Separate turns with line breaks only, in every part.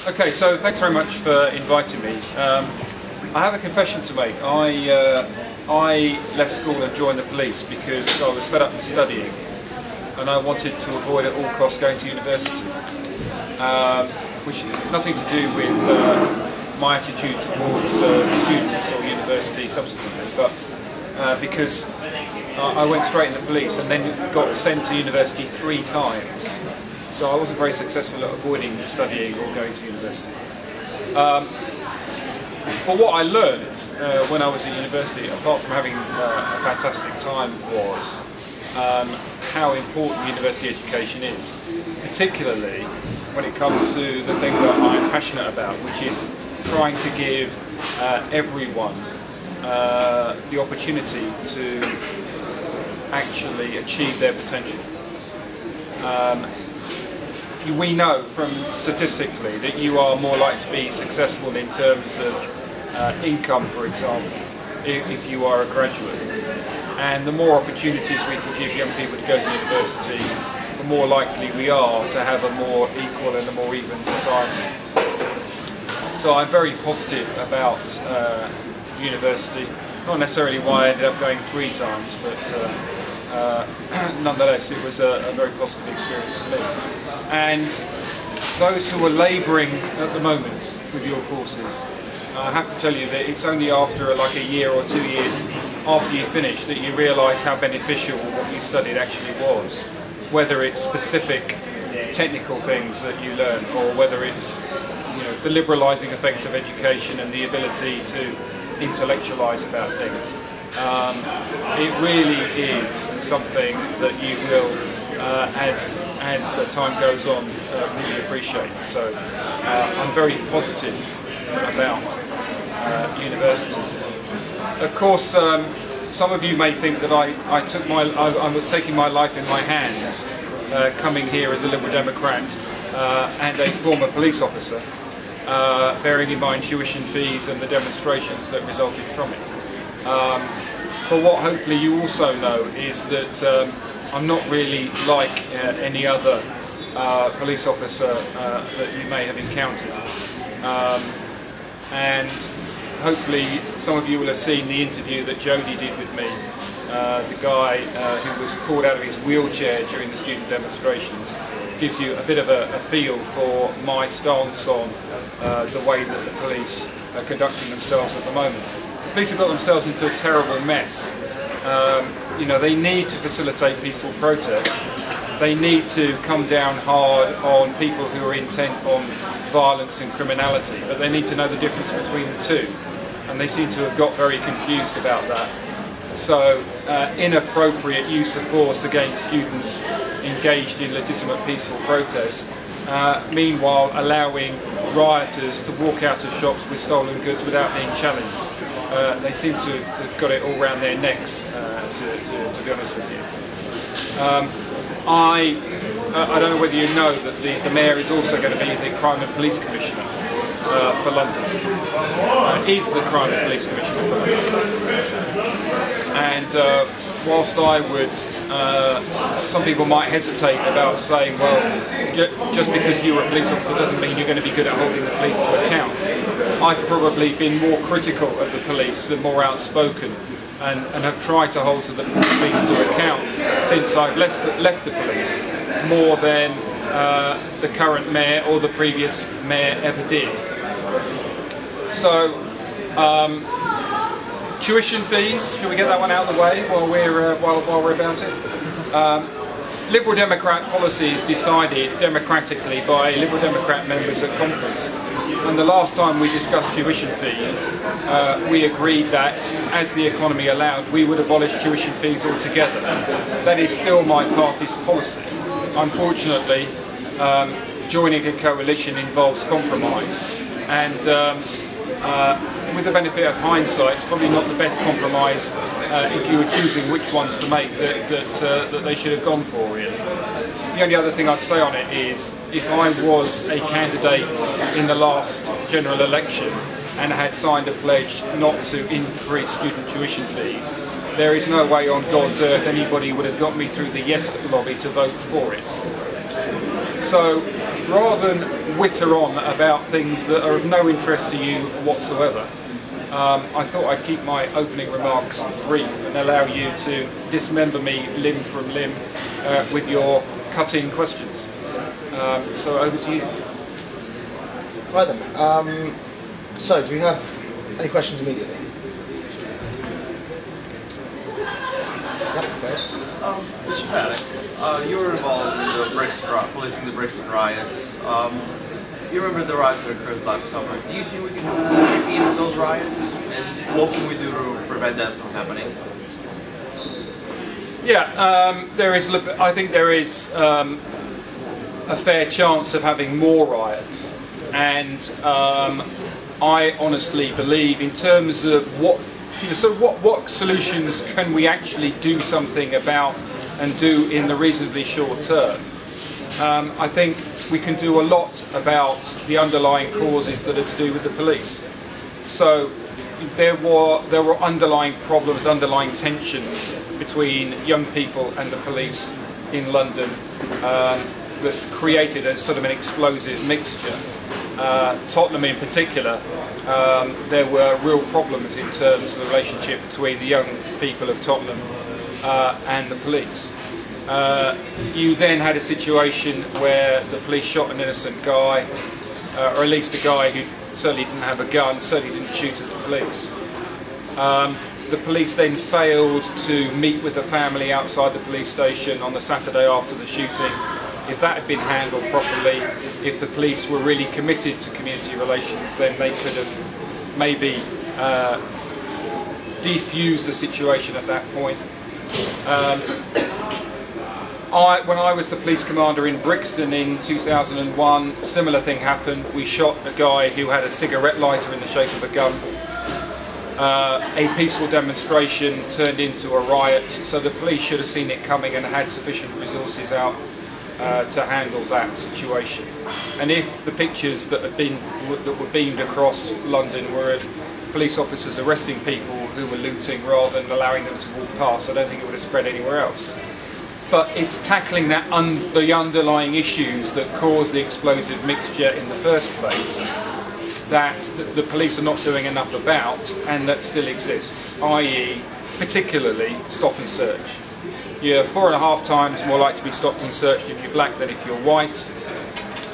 Okay, so thanks very much for inviting me. I have a confession to make. I left school and joined the police because I was fed up with studying and I wanted to avoid at all costs going to university, which has nothing to do with my attitude towards students or university subsequently, but because I went straight into police and then got sent to university 3 times. So I wasn't very successful at avoiding studying or going to university. But what I learned when I was at university, apart from having a fantastic time, was how important university education is, particularly when it comes to the thing that I'm passionate about, which is trying to give everyone the opportunity to actually achieve their potential. We know from statistically that you are more likely to be successful in terms of income, for example, if you are a graduate. And the more opportunities we can give young people to go to university, the more likely we are to have a more equal and a more even society. So I'm very positive about university, not necessarily why I ended up going 3 times, but nonetheless it was a very positive experience to me. And those who are labouring at the moment with your courses, I have to tell you that it's only after like a year or 2 years after you finish that you realise how beneficial what you studied actually was, whether it's specific technical things that you learn or whether it's the liberalising effects of education and the ability to intellectualise about things. It really is something that you will, as time goes on, really appreciate. So I'm very positive about university. Of course, some of you may think that I was taking my life in my hands, coming here as a Liberal Democrat and a former police officer, bearing in mind tuition fees and the demonstrations that resulted from it. But what hopefully you also know is that I'm not really like any other police officer that you may have encountered. And hopefully some of you will have seen the interview that Jody did with me, the guy who was pulled out of his wheelchair during the student demonstrations. Gives you a bit of a feel for my stance on the way that the police are conducting themselves at the moment. The police have got themselves into a terrible mess. They need to facilitate peaceful protest. They need to come down hard on people who are intent on violence and criminality, but they need to know the difference between the two. And they seem to have got very confused about that. So inappropriate use of force against students engaged in legitimate peaceful protests, meanwhile allowing rioters to walk out of shops with stolen goods without being challenged. They seem to have got it all round their necks, to be honest with you. I don't know whether you know that the Mayor is also going to be the Crime and Police Commissioner for London. Is the Crime and Police Commissioner for London. And whilst I would, some people might hesitate about saying, well, just because you're a police officer doesn't mean you're going to be good at holding the police to account. I've probably been more critical of the police and more outspoken and have tried to hold the police to account since I've left the police more than the current mayor or the previous mayor ever did. So, tuition fees, shall we get that one out of the way while we're about it? Liberal Democrat policy is decided democratically by Liberal Democrat members at conference. And the last time we discussed tuition fees, we agreed that, as the economy allowed, we would abolish tuition fees altogether. That is still my party's policy. Unfortunately, joining a coalition involves compromise. And with the benefit of hindsight, it's probably not the best compromise if you were choosing which ones to make that they should have gone for, really. The only other thing I'd say on it is, if I was a candidate in the last general election and had signed a pledge not to increase student tuition fees, there is no way on God's earth anybody would have got me through the yes lobby to vote for it. So rather than witter on about things that are of no interest to you whatsoever, I thought I'd keep my opening remarks brief and allow you to dismember me limb from limb with your cut-in questions. So over to you.
Right then. So, do we have any questions immediately?
Mr. Paddick, you were involved in the policing the Brixton riots. You remember the riots that occurred last summer. Do you think we can have another repeat of those riots? And what can we do to prevent that from happening?
Yeah, I think there is a fair chance of having more riots, and I honestly believe, in terms of what solutions can we actually do something about and do in the reasonably short term. I think we can do a lot about the underlying causes that are to do with the police. So there were underlying problems, underlying tensions between young people and the police in London that created a sort of an explosive mixture. Tottenham in particular, there were real problems in terms of the relationship between the young people of Tottenham and the police. You then had a situation where the police shot an innocent guy, or at least a guy who certainly didn't have a gun, certainly didn't shoot at the police. The police then failed to meet with the family outside the police station on the Saturday after the shooting. If that had been handled properly, if the police were really committed to community relations, then they could have maybe defused the situation at that point. When I was the police commander in Brixton in 2001, similar thing happened. We shot a guy who had a cigarette lighter in the shape of a gun. A peaceful demonstration turned into a riot, so the police should have seen it coming and had sufficient resources out to handle that situation. And if the pictures that were beamed across London were of police officers arresting people who were looting rather than allowing them to walk past, I don't think it would have spread anywhere else. But it's tackling the underlying issues that caused the explosive mixture in the first place that the police are not doing enough about, and that still exists, i.e. particularly stop and search. You're 4.5 times more likely to be stopped and searched if you're black than if you're white.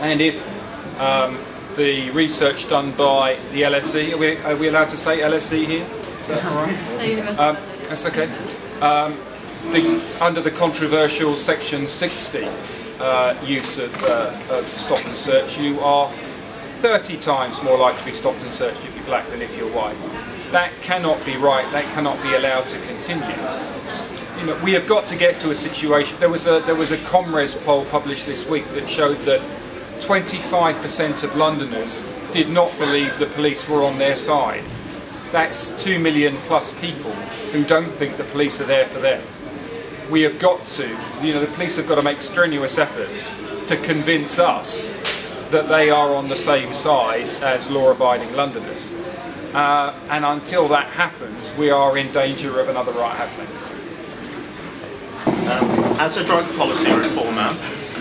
And if the research done by the LSE, are we allowed to say LSE here? Is that all right? That's okay. Under the controversial Section 60 use of stop and search, you are 30 times more likely to be stopped and searched if you're black than if you're white. That cannot be right. That cannot be allowed to continue. You know, we have got to get to a situation. There was a Comres poll published this week that showed that 25% of Londoners did not believe the police were on their side. That's 2 million plus people who don't think the police are there for them. We have got to, the police have got to make strenuous efforts to convince us that they are on the same side as law-abiding Londoners. And until that happens, we are in danger of another riot happening.
As a drug policy reformer,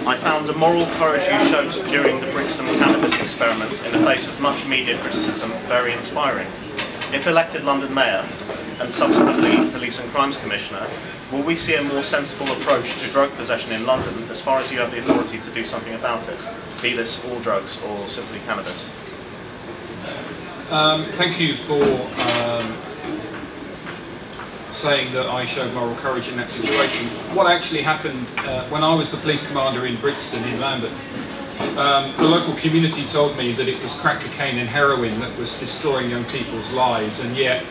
I found the moral courage you showed during the Brixton cannabis experiments in the face of much media criticism very inspiring. If elected London Mayor and subsequently Police and Crimes Commissioner, will we see a more sensible approach to drug possession in London as far as you have the authority to do something about it, be this all drugs or simply cannabis?
Thank you for saying that I showed moral courage in that situation. What actually happened when I was the police commander in Brixton in Lambeth, the local community told me that it was crack cocaine and heroin that was destroying young people's lives, and yet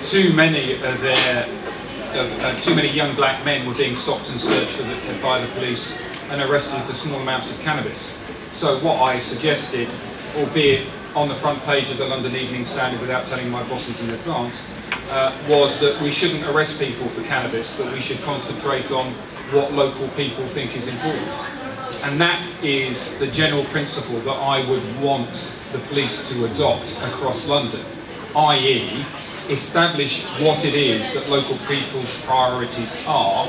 too many young black men were being stopped and searched by the police and arrested for small amounts of cannabis. So what I suggested, albeit on the front page of the London Evening Standard without telling my bosses in advance, was that we shouldn't arrest people for cannabis, that we should concentrate on what local people think is important. And that is the general principle that I would want the police to adopt across London, i.e. establish what it is that local people's priorities are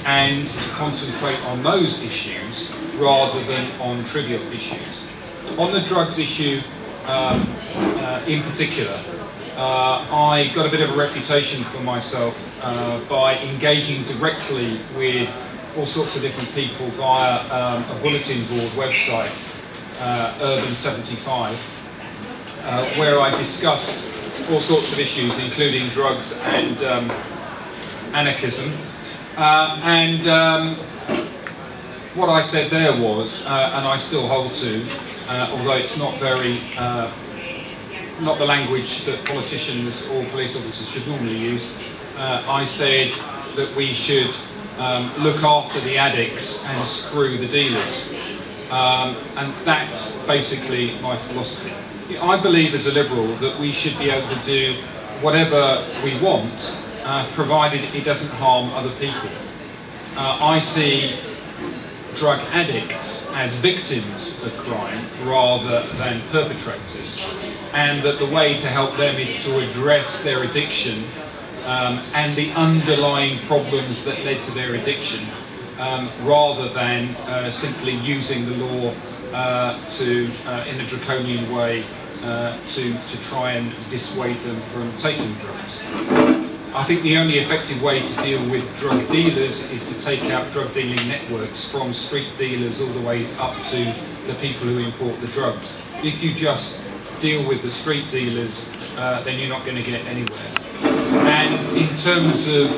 and to concentrate on those issues rather than on trivial issues. On the drugs issue in particular, I got a bit of a reputation for myself by engaging directly with all sorts of different people via a bulletin board website, Urban 75, where I discussed all sorts of issues, including drugs and anarchism. What I said there was, and I still hold to, although it's not very, not the language that politicians or police officers should normally use, I said that we should look after the addicts and screw the dealers. And that's basically my philosophy. I believe as a Liberal that we should be able to do whatever we want, provided it doesn't harm other people. I see drug addicts as victims of crime rather than perpetrators, and that the way to help them is to address their addiction and the underlying problems that led to their addiction, rather than simply using the law in a draconian way to try and dissuade them from taking drugs. I think the only effective way to deal with drug dealers is to take out drug dealing networks from street dealers all the way up to the people who import the drugs. If you just deal with the street dealers, then you're not going to get anywhere. And in terms of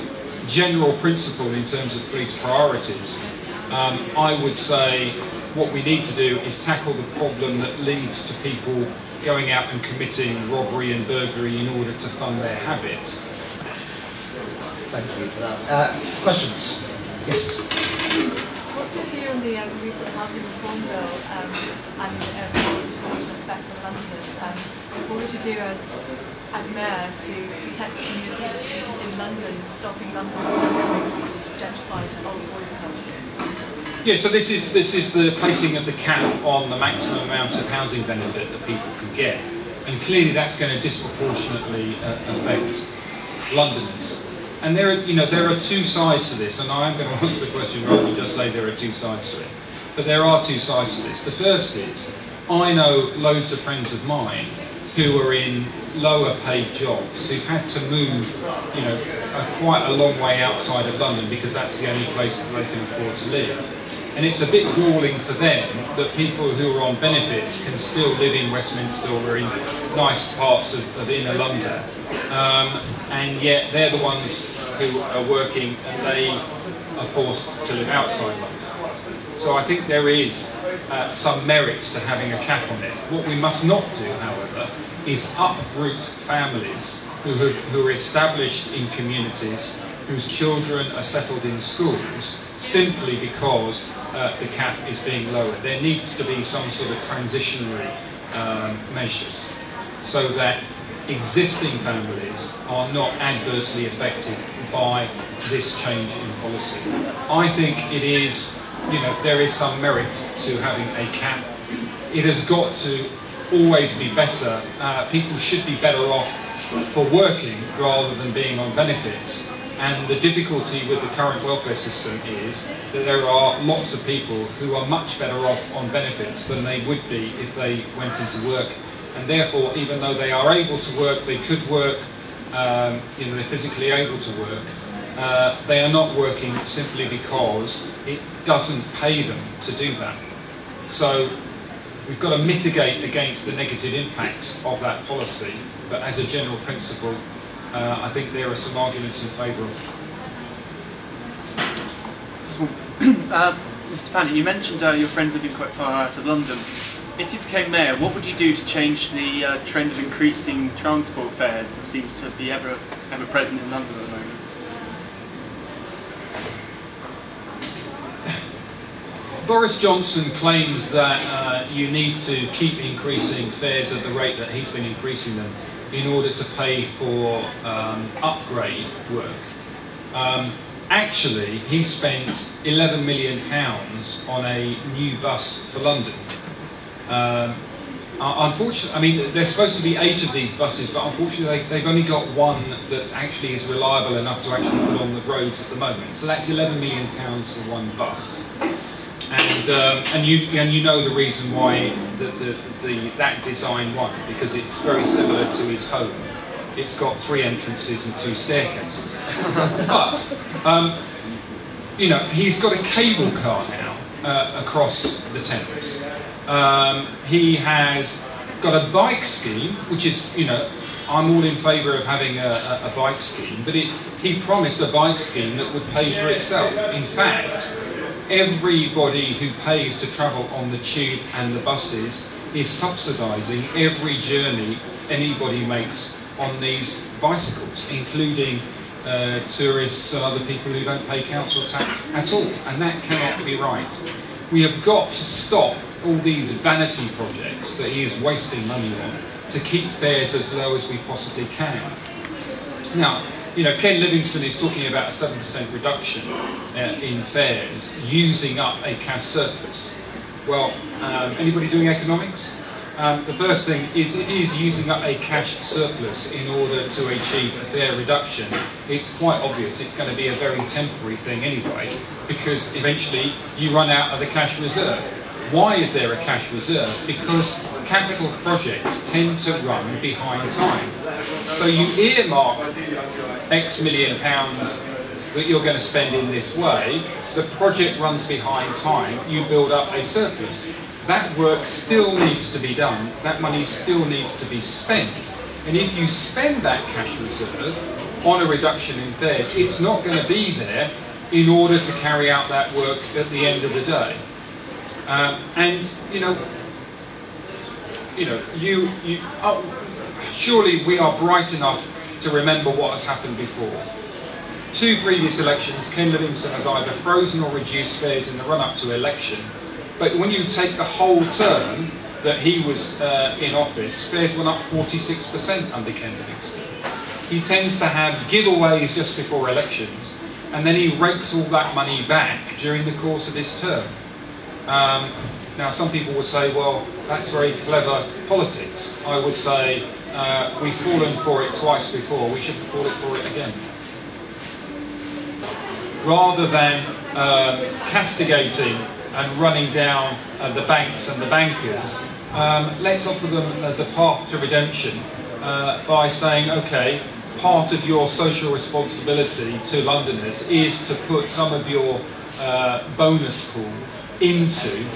general principle, in terms of police priorities, I would say what we need to do is tackle the problem that leads to people going out and committing robbery and burglary in order to fund their habit.
Thank you for that. Questions? Yes?
What's your view on the recent housing reform bill and the potential effect on Londoners? What would you do as mayor to protect communities in London, stopping London from becoming gentrified old boys club?
Yeah, so this is the placing of the cap on the maximum amount of housing benefit that people can get, and clearly that's going to disproportionately affect Londoners. And there are two sides to this, and I am going to answer the question rather than just say there are two sides to it. But there are two sides to this. The first is, I know loads of friends of mine who are in lower paid jobs, who've had to move, quite a long way outside of London because that's the only place that they can afford to live. And it's a bit galling for them that people who are on benefits can still live in Westminster or in nice parts of inner London. And yet they're the ones who are working and they are forced to live outside London. So I think there is some merit to having a cap on it. What we must not do, however, is uproot families who are established in communities, whose children are settled in schools, simply because the cap is being lowered. There needs to be some sort of transitionary measures so that existing families are not adversely affected by this change in policy. I think it is, there is some merit to having a cap. It has got to always be better. People should be better off for working rather than being on benefits. And the difficulty with the current welfare system is that there are lots of people who are much better off on benefits than they would be if they went into work. And therefore, even though they are able to work, they could work, they're physically able to work, they are not working simply because it doesn't pay them to do that. So we've got to mitigate against the negative impacts of that policy, but as a general principle, I think there are some arguments in favour of it.
Mr. Paddick, you mentioned your friends living quite far out of London. If you became mayor, what would you do to change the trend of increasing transport fares that seems to be ever present in London at the moment?
Boris Johnson claims that you need to keep increasing fares at the rate that he's been increasing them in order to pay for upgrade work. Actually, he spent £11 million on a new bus for London. Unfortunately, I mean, there's supposed to be 8 of these buses, but unfortunately they've only got one that actually is reliable enough to actually put on the roads at the moment. So that's £11 million for one bus. And you know the reason why that design won, because it's very similar to his home. It's got 3 entrances and 2 staircases. But you know, he's got a cable car now across the Thames. He has got a bike scheme, which is, you know, I'm all in favour of having a bike scheme, but he promised a bike scheme that would pay for itself. In fact, everybody who pays to travel on the tube and the buses is subsidising every journey anybody makes on these bicycles, including tourists and other people who don't pay council tax at all, and that cannot be right. We have got to stop all these vanity projects that he is wasting money on to keep fares as low as we possibly can. Now, you know, Ken Livingstone is talking about a 7% reduction in fares using up a cash surplus. Well, anybody doing economics? The first thing is, if he is using up a cash surplus in order to achieve a fare reduction, it's quite obvious it's going to be a very temporary thing anyway, because eventually you run out of the cash reserve. Why is there a cash reserve? Because capital projects tend to run behind time. So you earmark X million pounds that you're going to spend in this way, the project runs behind time, you build up a surplus. That work still needs to be done, that money still needs to be spent. And if you spend that cash reserve on a reduction in fares, it's not going to be there in order to carry out that work at the end of the day. And surely we are bright enough to remember what has happened before. 2 previous elections, Ken Livingstone has either frozen or reduced fares in the run-up to election. But when you take the whole term that he was in office, fares went up 46% under Ken Livingstone. He tends to have giveaways just before elections, and then he rakes all that money back during the course of his term. Now, some people would say, well, that's very clever politics. I would say, we've fallen for it twice before, we shouldn't fall for it again. Rather than castigating and running down the banks and the bankers, let's offer them the path to redemption by saying, okay, part of your social responsibility to Londoners is to put some of your bonus pool into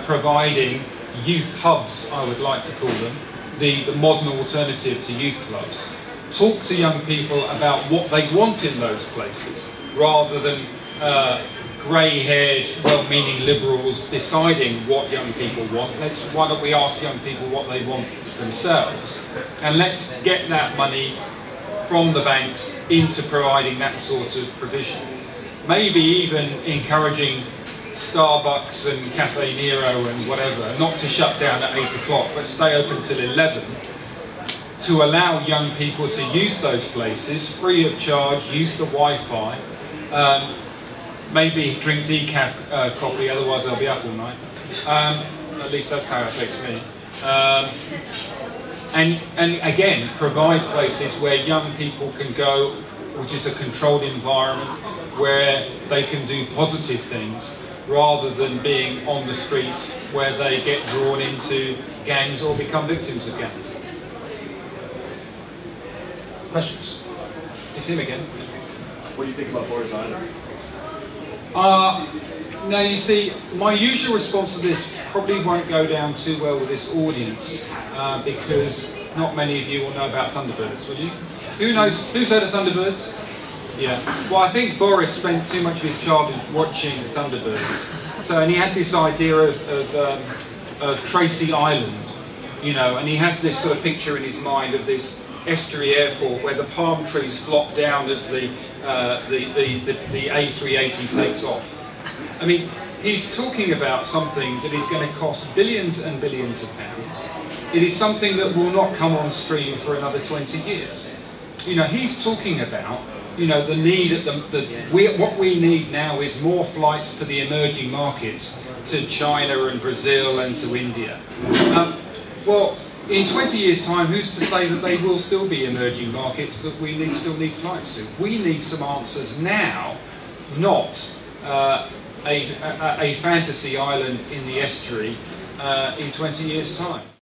providing youth hubs, I would like to call them, the modern alternative to youth clubs. Talk to young people about what they want in those places, rather than grey-haired, well-meaning liberals deciding what young people want. Why don't we ask young people what they want themselves? And let's get that money from the banks into providing that sort of provision. Maybe even encouraging Starbucks and Cafe Nero and whatever not to shut down at 8 o'clock but stay open till 11, to allow young people to use those places free of charge, use the Wi-Fi, maybe drink decaf coffee, otherwise they'll be up all night. At least that's how it affects me. And again, provide places where young people can go, which is a controlled environment, where they can do positive things, rather than being on the streets where they get drawn into gangs or become victims of gangs.
Questions?
It's him again.
What do you think about Boris Island?
Now you see, my usual response to this probably won't go down too well with this audience, because not many of you will know about Thunderbirds, will you? Who knows? Who's heard of Thunderbirds? Yeah. Well, I think Boris spent too much of his childhood watching Thunderbirds. So, and he had this idea of Tracy Island, you know, and he has this sort of picture in his mind of this estuary airport where the palm trees flop down as the A380 takes off. I mean, he's talking about something that is going to cost billions and billions of pounds. It is something that will not come on stream for another 20 years. You know, he's talking about, you know, the need what we need now is more flights to the emerging markets, to China and Brazil and to India. Well, in 20 years' time, who's to say that they will still be emerging markets that we still need flights to? We need some answers now, not a fantasy island in the estuary in 20 years' time.